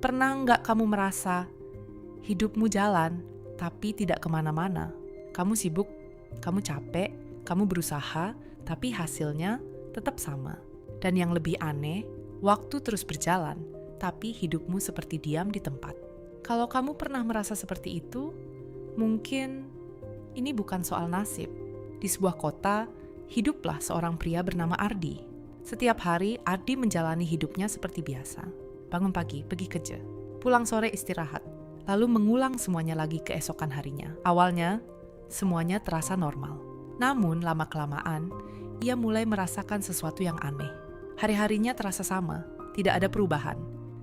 Pernah nggak kamu merasa hidupmu jalan, tapi tidak kemana-mana? Kamu sibuk, kamu capek, kamu berusaha, tapi hasilnya tetap sama. Dan yang lebih aneh, waktu terus berjalan, tapi hidupmu seperti diam di tempat. Kalau kamu pernah merasa seperti itu, mungkin ini bukan soal nasib. Di sebuah kota, hiduplah seorang pria bernama Ardi. Setiap hari, Ardi menjalani hidupnya seperti biasa. Bangun pagi, pergi kerja. Pulang sore istirahat. Lalu mengulang semuanya lagi keesokan harinya. Awalnya, semuanya terasa normal. Namun, lama-kelamaan, ia mulai merasakan sesuatu yang aneh. Hari-harinya terasa sama, tidak ada perubahan,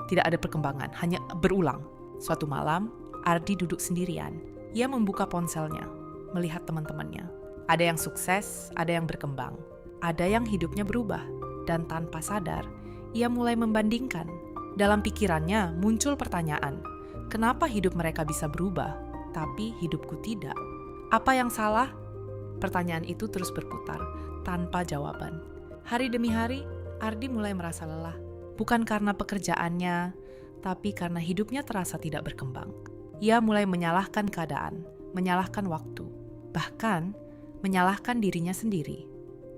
tidak ada perkembangan, hanya berulang. Suatu malam, Ardi duduk sendirian. Ia membuka ponselnya, melihat teman-temannya. Ada yang sukses, ada yang berkembang, ada yang hidupnya berubah. Dan tanpa sadar, ia mulai membandingkan. Dalam pikirannya muncul pertanyaan, kenapa hidup mereka bisa berubah, tapi hidupku tidak? Apa yang salah? Pertanyaan itu terus berputar, tanpa jawaban. Hari demi hari, Ardi mulai merasa lelah. Bukan karena pekerjaannya, tapi karena hidupnya terasa tidak berkembang. Ia mulai menyalahkan keadaan, menyalahkan waktu, bahkan menyalahkan dirinya sendiri.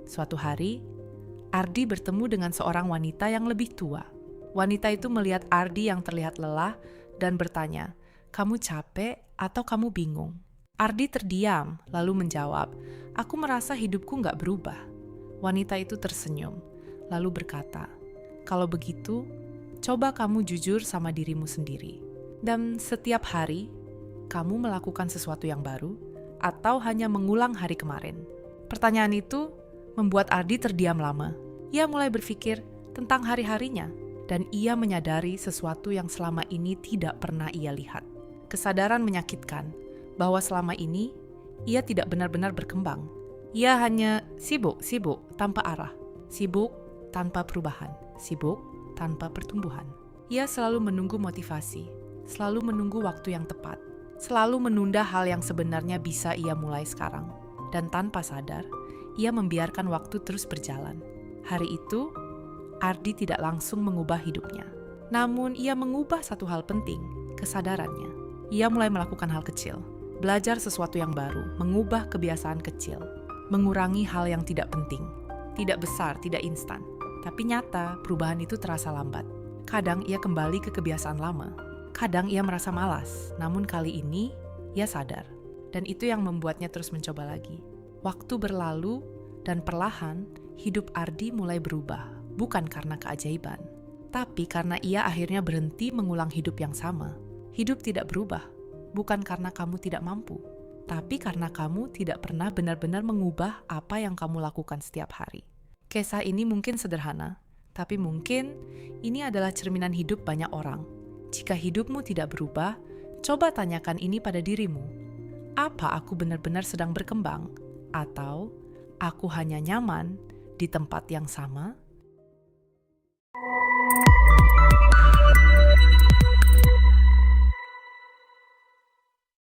Suatu hari, Ardi bertemu dengan seorang wanita yang lebih tua. Wanita itu melihat Ardi yang terlihat lelah dan bertanya, "Kamu capek atau kamu bingung?" Ardi terdiam, lalu menjawab, "Aku merasa hidupku nggak berubah." Wanita itu tersenyum, lalu berkata, "Kalau begitu, coba kamu jujur sama dirimu sendiri. Dan setiap hari, kamu melakukan sesuatu yang baru, atau hanya mengulang hari kemarin?" Pertanyaan itu membuat Ardi terdiam lama. Ia mulai berpikir tentang hari-harinya, dan ia menyadari sesuatu yang selama ini tidak pernah ia lihat. Kesadaran menyakitkan bahwa selama ini ia tidak benar-benar berkembang. Ia hanya sibuk tanpa arah, sibuk tanpa perubahan, sibuk tanpa pertumbuhan. Ia selalu menunggu motivasi, selalu menunggu waktu yang tepat, selalu menunda hal yang sebenarnya bisa ia mulai sekarang. Dan tanpa sadar, ia membiarkan waktu terus berjalan. Hari itu, Ardi tidak langsung mengubah hidupnya. Namun ia mengubah satu hal penting, kesadarannya. Ia mulai melakukan hal kecil, belajar sesuatu yang baru, mengubah kebiasaan kecil, mengurangi hal yang tidak penting. Tidak besar, tidak instan. Tapi nyata, perubahan itu terasa lambat. Kadang ia kembali ke kebiasaan lama. Kadang ia merasa malas, namun kali ini ia sadar. Dan itu yang membuatnya terus mencoba lagi. Waktu berlalu dan perlahan hidup Ardi mulai berubah, bukan karena keajaiban, tapi karena ia akhirnya berhenti mengulang hidup yang sama. Hidup tidak berubah, bukan karena kamu tidak mampu, tapi karena kamu tidak pernah benar-benar mengubah apa yang kamu lakukan setiap hari. Kisah ini mungkin sederhana, tapi mungkin ini adalah cerminan hidup banyak orang. Jika hidupmu tidak berubah, coba tanyakan ini pada dirimu. Apa aku benar-benar sedang berkembang? Atau aku hanya nyaman di tempat yang sama?